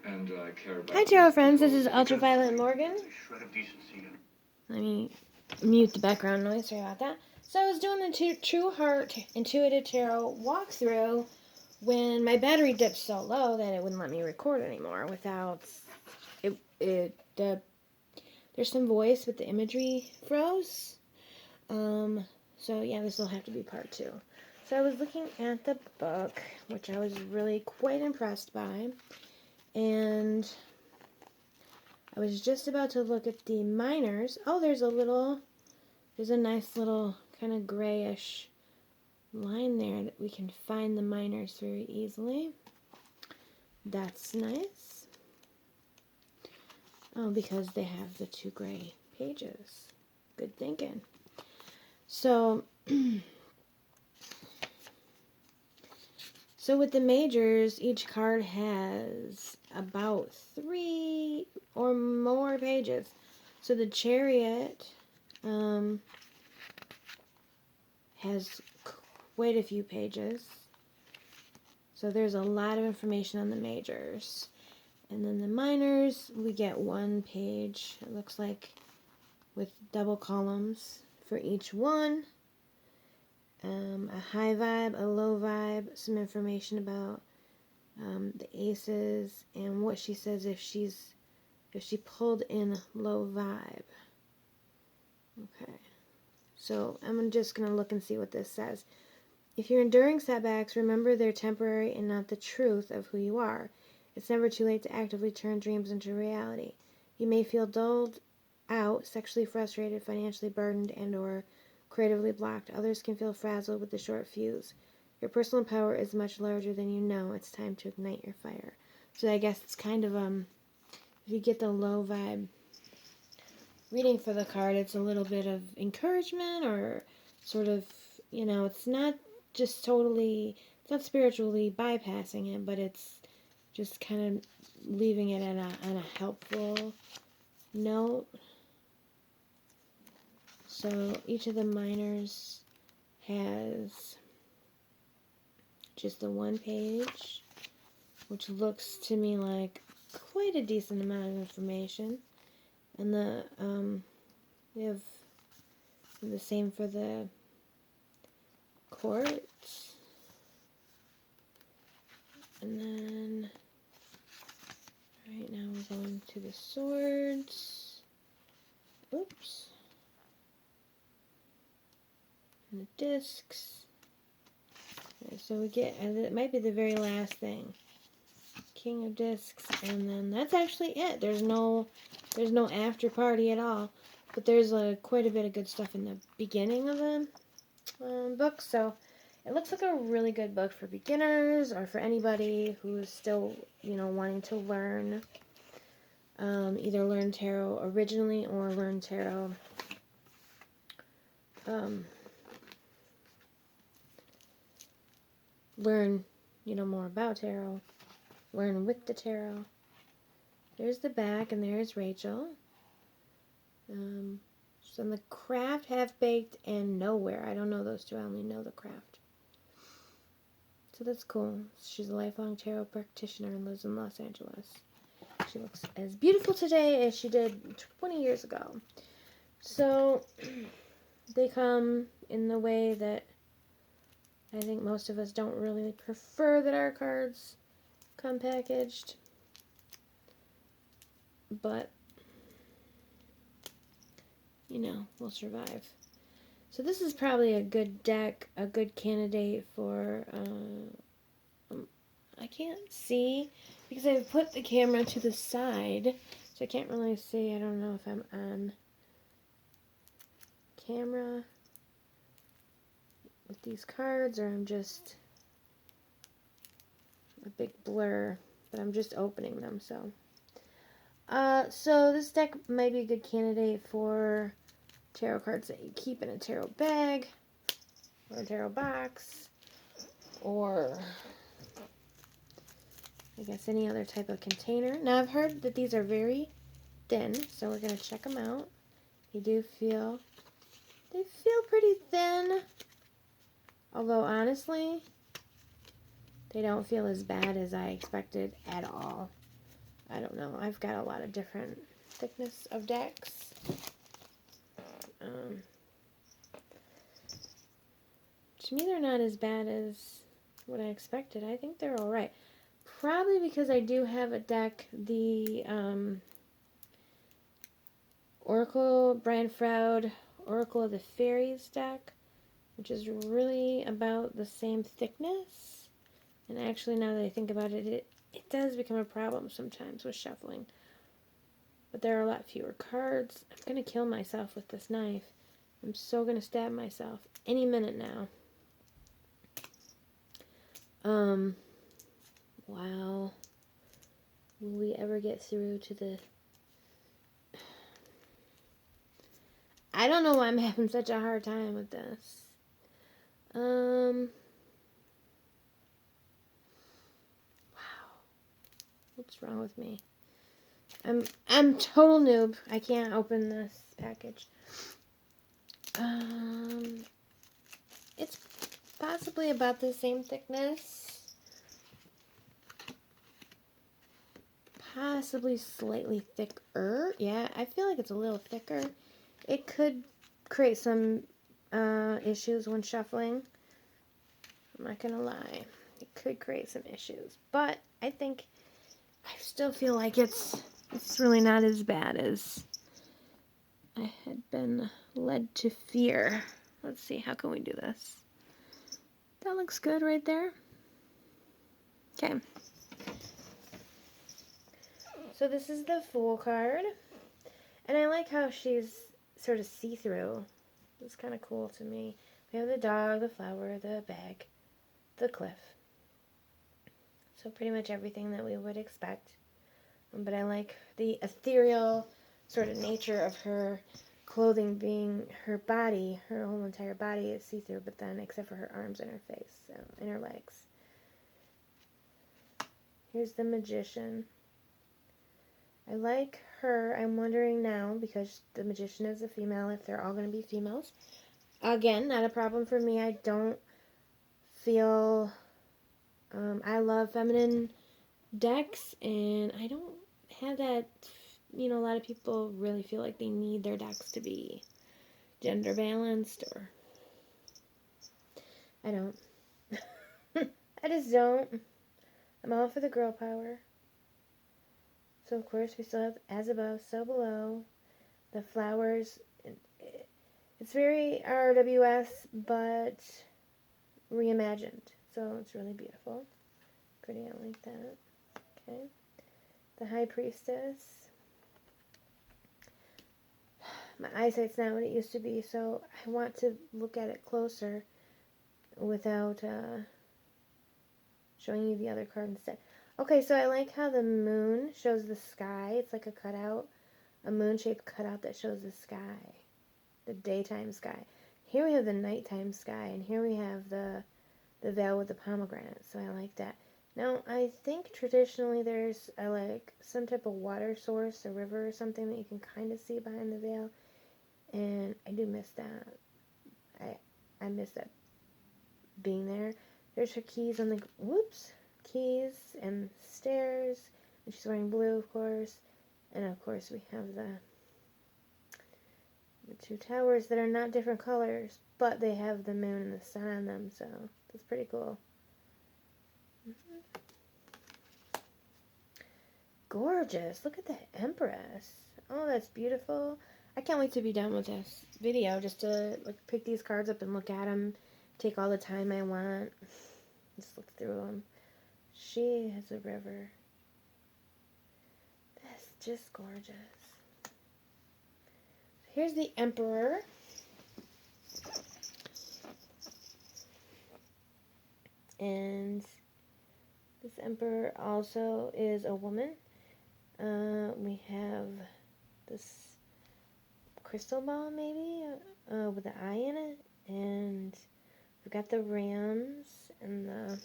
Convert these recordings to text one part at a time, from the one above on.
Hi, tarot friends. This is Ultraviolet Morgan. Let me mute the background noise. Sorry about that. So I was doing the True Heart Intuitive Tarot walkthrough when my battery dipped so low that it wouldn't let me record anymore without it. There's some voice, but the imagery froze. So yeah, this will have to be part 2. So I was looking at the book, which I was really quite impressed by, and I was just about to look at the minors. Oh, there's a nice little kind of grayish line there that we can find the minors very easily. That's nice. Oh, because they have the 2 gray pages. Good thinking. So, with the majors, each card has about 3 or more pages. So the Chariot has quite a few pages. So there's a lot of information on the majors. And then the minors, we get 1 page, it looks like, with double columns for each one. A high vibe, a low vibe, some information about the aces, and what she says if she pulled in low vibe. Okay, so I'm just going to look and see what this says. If you're enduring setbacks, remember they're temporary and not the truth of who you are. It's never too late to actively turn dreams into reality. You may feel dulled out, sexually frustrated, financially burdened, and or creatively blocked. Others can feel frazzled with the short fuse. Your personal power is much larger than you know. It's time to ignite your fire. So I guess it's kind of, if you get the low vibe reading for the card, it's a little bit of encouragement or sort of, it's not just totally, it's not spiritually bypassing it, but it's just kind of leaving it on a helpful note. So each of the minors has just the 1 page, which looks to me like quite a decent amount of information. And we have the same for the court. And then right now we're going to the swords. Oops. And the discs. Okay, so we get, it might be the very last thing. King of Discs, and then that's actually it. There's no after party at all. But there's quite a bit of good stuff in the beginning of the book, so it looks like a really good book for beginners or for anybody who's still, wanting to learn, either learn tarot originally or learn tarot learn, more about tarot, learn with the tarot. There's the back, and there's Rachel. So the craft, half-baked, and nowhere. I don't know those 2. I only know the craft. So that's cool. She's a lifelong tarot practitioner and lives in Los Angeles. She looks as beautiful today as she did 20 years ago. So they come in the way that I think most of us don't really prefer that our cards come packaged. But, we'll survive. So this is probably a good deck, a good candidate for, I can't see because I've put the camera to the side, so I can't really see. I don't know if I'm on camera with these cards or I'm just a big blur, but I'm just opening them, so. So this deck might be a good candidate for tarot cards that you keep in a tarot bag or a tarot box or I guess any other type of container. Now I've heard that these are very thin, so we're going to check them out. They feel pretty thin, although honestly they don't feel as bad as I expected at all. I don't know. I've got a lot of different thickness of decks. To me, they're not as bad as what I expected. I think they're alright. Probably because I do have a deck, the Oracle, Brian Froud, Oracle of the Fairies deck, which is really about the same thickness. And actually, now that I think about it, it does become a problem sometimes with shuffling. But there are a lot fewer cards. I'm going to kill myself with this knife. I'm so going to stab myself any minute now. Wow. Will we ever get through to the... I don't know why I'm having such a hard time with this. Wow. What's wrong with me? I'm total noob. I can't open this package. It's possibly about the same thickness. Possibly slightly thicker. Yeah, I feel like it's a little thicker. It could create some issues when shuffling. I'm not gonna lie. It could create some issues. But I still feel like it's really not as bad as I had been led to fear. Let's see, how can we do this? That looks good right there. Okay. So this is the Fool card. And I like how she's sort of see-through. It's kind of cool to me. We have the dog, the flower, the bag, the cliff. So pretty much everything that we would expect. But I like the ethereal sort of nature of her clothing being her body. Her whole entire body is see-through, but then except for her arms and her face, so, and her legs. Here's the Magician. I like her. I'm wondering now, because the Magician is a female, if they're all going to be females. Again, not a problem for me. I don't feel... I love feminine decks, and I don't have that... You know, a lot of people really feel like they need their decks to be gender balanced, or... I don't. I just don't. I'm all for the girl power. So, of course, we still have as above, so below. The flowers, it's very RWS, but reimagined. So, it's really beautiful. Pretty, I like that. Okay. The High Priestess. My eyesight's not what it used to be, so I want to look at it closer without showing you the other card instead. Okay, so I like how the moon shows the sky. It's like a cutout, a moon-shaped cutout that shows the sky, the daytime sky. Here we have the nighttime sky, and here we have the veil with the pomegranate, so I like that. Now, I think traditionally there's like some type of water source, a river or something that you can kind of see behind the veil, and I do miss that. I miss that being there. There's her keys on the, keys and stairs, and she's wearing blue, of course, and of course we have the two towers that are not different colors, but they have the moon and the sun on them, so that's pretty cool. Gorgeous. Look at the Empress. Oh, that's beautiful. I can't wait to be done with this video, just to like pick these cards up and look at them, take all the time I want, just look through them. She has a river. That's just gorgeous. Here's the Emperor. And this Emperor also is a woman. We have this crystal ball, maybe, with an eye in it. And we've got the rams and the...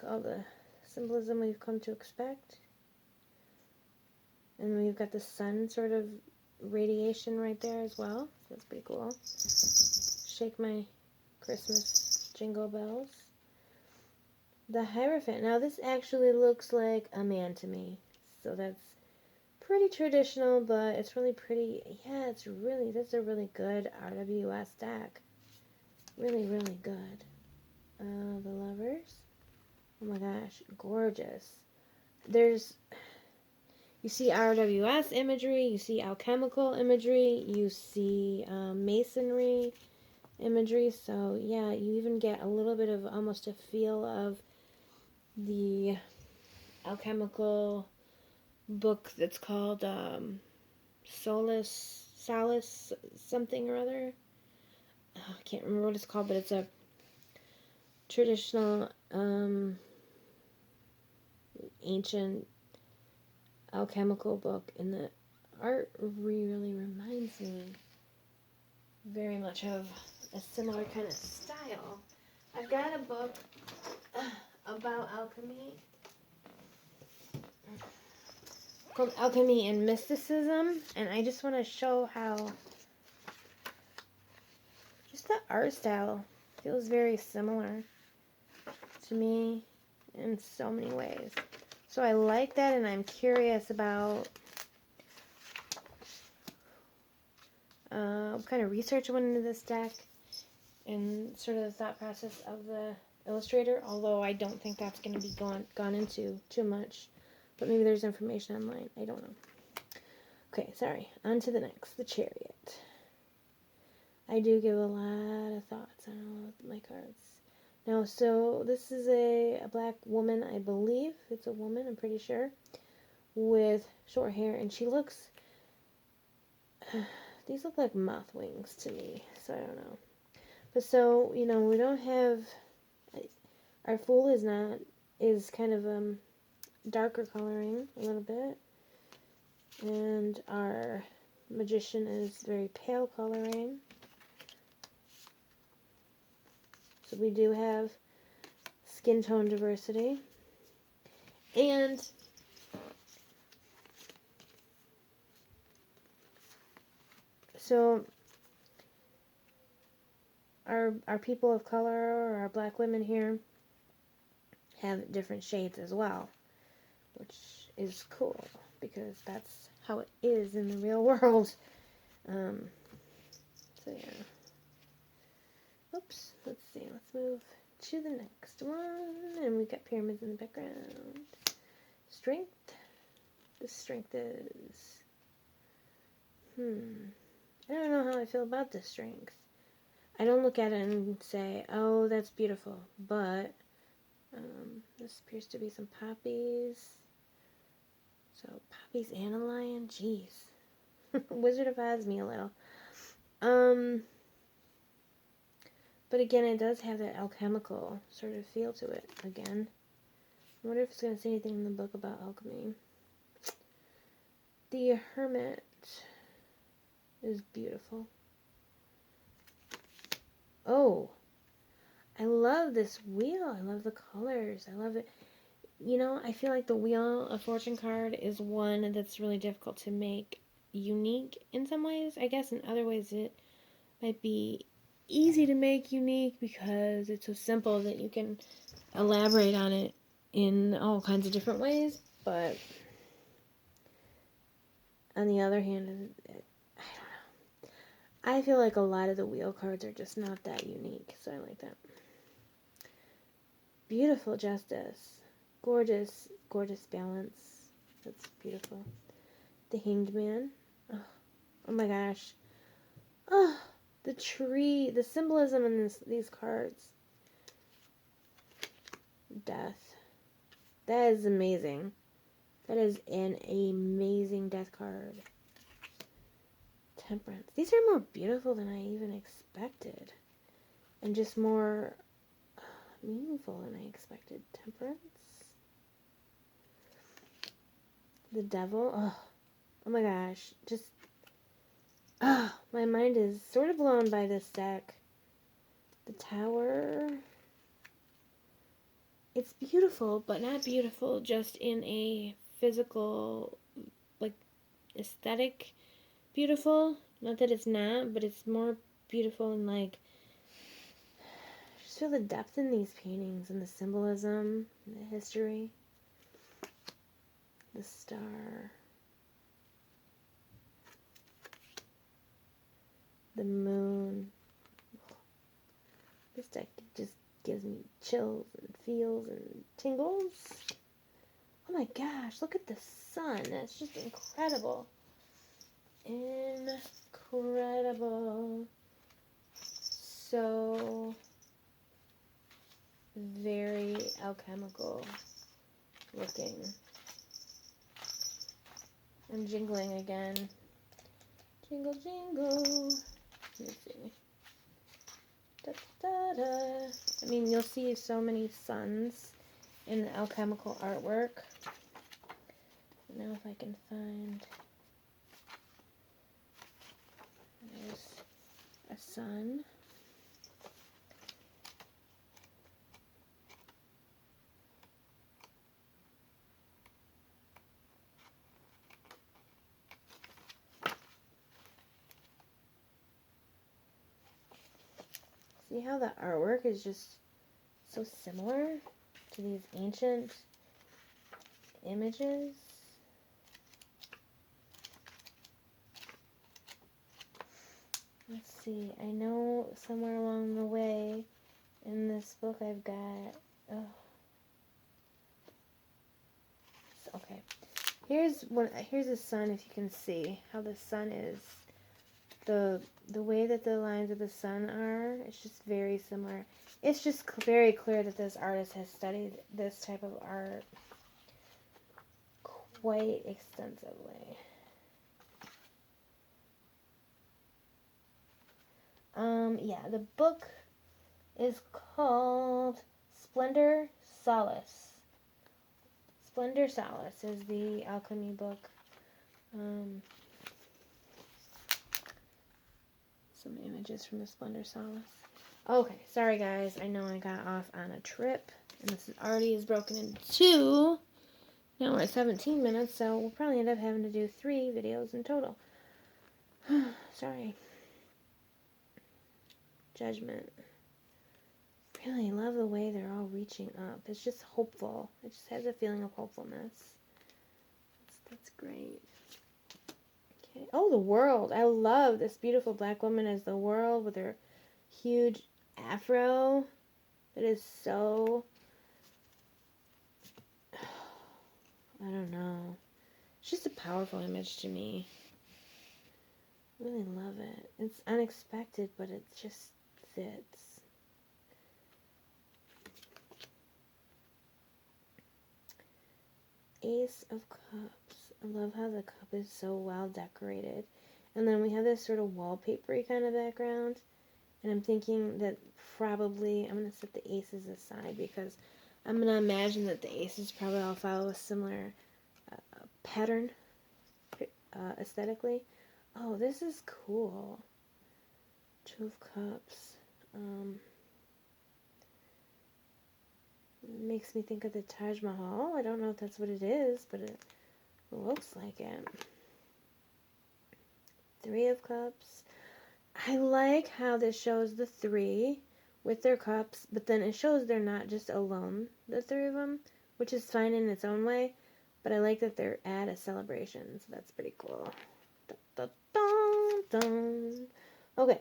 all the symbolism we've come to expect. And we've got the sun sort of radiation right there as well. So that's pretty cool. Shake my Christmas jingle bells. The Hierophant. Now this actually looks like a man to me. So that's pretty traditional, but it's really pretty. Yeah, that's a really good RWS deck. Really, really good. The Lovers. Oh my gosh, gorgeous. You see RWS imagery, you see alchemical imagery, you see masonry imagery. So yeah, you even get a little bit of almost a feel of the alchemical book that's called Solace, something or other. Oh, I can't remember what it's called, but it's a traditional ancient alchemical book, and the art really reminds me very much of a similar kind of style. I've got a book about alchemy called Alchemy and Mysticism, and I just want to show how just the art style feels very similar to me in so many ways. So I like that, and I'm curious about what kind of research went into this deck and sort of the thought process of the illustrator, although I don't think that's going to be gone into too much. But maybe there's information online. I don't know. Okay, sorry. On to the next. The Chariot. I do give a lot of thoughts on all of my cards. Now, so this is a black woman, I believe. It's a woman, I'm pretty sure, with short hair, and she looks... these look like moth wings to me, so I don't know. But so, you know, we don't have... Our Fool is kind of darker coloring a little bit, and our Magician is very pale coloring. So we do have skin tone diversity, and so our people of color, or our black women here, have different shades as well, which is cool because that's how it is in the real world. So yeah. Oops, let's see, let's move to the next one, and we've got pyramids in the background. Strength. The strength is, I don't know how I feel about this strength. I don't look at it and say, oh, that's beautiful, but this appears to be some poppies. So, poppies and a lion, jeez. Wizard of Oz me a little. But again, it does have that alchemical sort of feel to it again. I wonder if it's going to say anything in the book about alchemy. The Hermit is beautiful. Oh, I love this wheel. I love the colors. I love it. You know, I feel like the Wheel of Fortune card is one that's really difficult to make unique in some ways. I guess in other ways it might be easy to make unique because it's so simple that you can elaborate on it in all kinds of different ways. But on the other hand, I don't know. I feel like a lot of the wheel cards are just not that unique, so I like that. Beautiful Justice. Gorgeous, gorgeous balance. That's beautiful. The Hanged Man. Oh my gosh. Oh, the tree. The symbolism in these cards. Death. That is amazing. That is an amazing death card. Temperance. These are more beautiful than I even expected. And just more meaningful than I expected. Temperance. The Devil. Oh my gosh. Just, my mind is sort of blown by this deck. The Tower. It's beautiful, but not beautiful just in a physical, like, aesthetic beautiful. Not that it's not, but it's more beautiful in, like, just feel the depth in these paintings and the symbolism, the history, the star, the moon. This deck just gives me chills and feels and tingles. Oh my gosh, look at the sun. That's just incredible. Incredible. So very alchemical looking. I'm jingling again. Jingle, jingle. Let me see. Da, da, da. I mean, you'll see so many suns in the alchemical artwork. Now if I can find... There's a sun. See how the artwork is just so similar to these ancient images? Let's see, I know somewhere along the way in this book I've got, okay, here's the sun. If you can see how the sun is, the way that the lines of the sun are, it's just very similar. It's just very clear that this artist has studied this type of art quite extensively. Yeah, the book is called Splendor Solace. Splendor Solace is the alchemy book. Some images from the Splendor Solace. Okay, sorry guys, I know I got off on a trip, and this already is broken into two. Now we're at 17 minutes, so we'll probably end up having to do 3 videos in total. Sorry. Judgment. Really love the way they're all reaching up. It's just hopeful. It just has a feeling of hopefulness. That's great. Okay. Oh, the world. I love this beautiful black woman as the world with her huge afro. That is so... I don't know. It's just a powerful image to me. I really love it. It's unexpected, but it just fits. Ace of Cups. I love how the cup is so well decorated. And then we have this sort of wallpapery kind of background. And I'm thinking that probably I'm going to set the aces aside because I'm going to imagine that the aces probably all follow a similar pattern aesthetically. Oh, this is cool. 2 of Cups. Makes me think of the Taj Mahal. I don't know if that's what it is, but it looks like it. 3 of Cups. I like how this shows the 3 with their cups, but then it shows they're not just alone, the 3 of them, which is fine in its own way, but I like that they're at a celebration, so that's pretty cool. Dun, dun, dun, dun. Okay,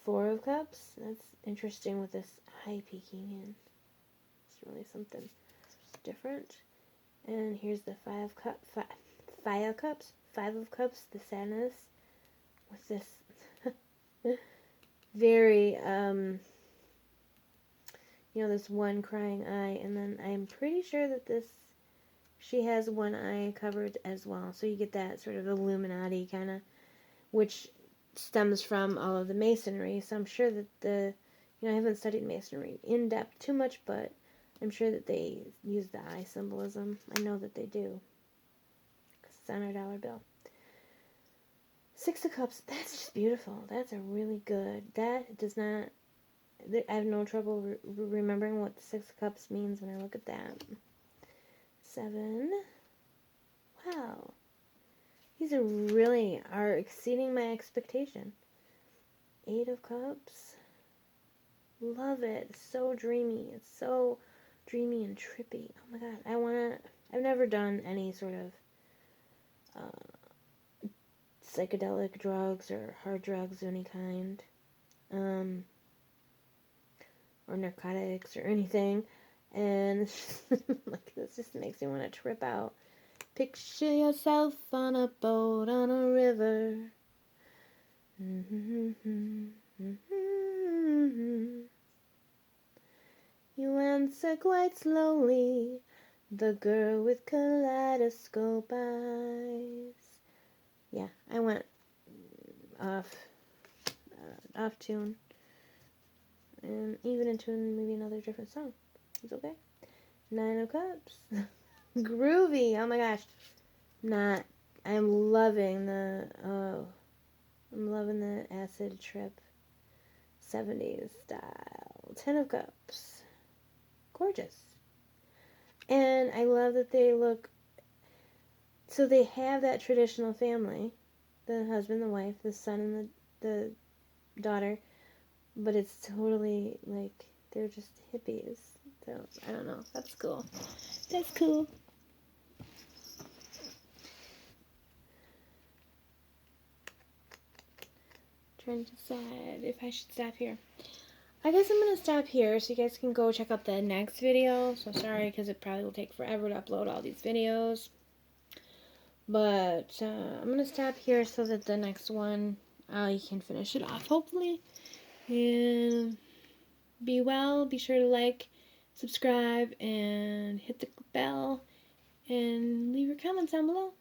4 of Cups. That's interesting with this eye peeking in. It's really something different. And here's the 5 of Cups. 5 of Cups, the sadness with this very, this one crying eye, and then I'm pretty sure that she has one eye covered as well, so you get that sort of Illuminati kind of, which stems from all of the masonry, so I'm sure that I haven't studied masonry in depth too much, but I'm sure that they use the eye symbolism. I know that they do, because it's on our dollar bill. 6 of Cups, that's just beautiful. That's a really good, that does not, I have no trouble remembering what the 6 of Cups means when I look at that. 7, wow, these are exceeding my expectation. 8 of Cups, Love it. It's so dreamy. It's so dreamy and trippy. Oh my god. I've never done any sort of psychedelic drugs or hard drugs of any kind. Or narcotics or anything. And like, this just makes me want to trip out. Picture yourself on a boat on a river. You answer quite slowly, the girl with kaleidoscope eyes. Yeah, I went off tune, and even into maybe another different song. It's okay. Nine of Cups. Groovy. Oh my gosh. I'm loving the acid trip 70s style. Ten of Cups. Gorgeous. And I love that they look, so they have that traditional family, the husband, the wife, the son, and the daughter, but it's totally like they're just hippies. So I don't know. That's cool. That's cool. Trying to decide if I should stop here. I guess I'm going to stop here so you guys can go check out the next video. So sorry because it probably will take forever to upload all these videos. But I'm going to stop here so that the next one, you can finish it off hopefully. And be well. Be sure to like, subscribe, and hit the bell. And leave your comments down below.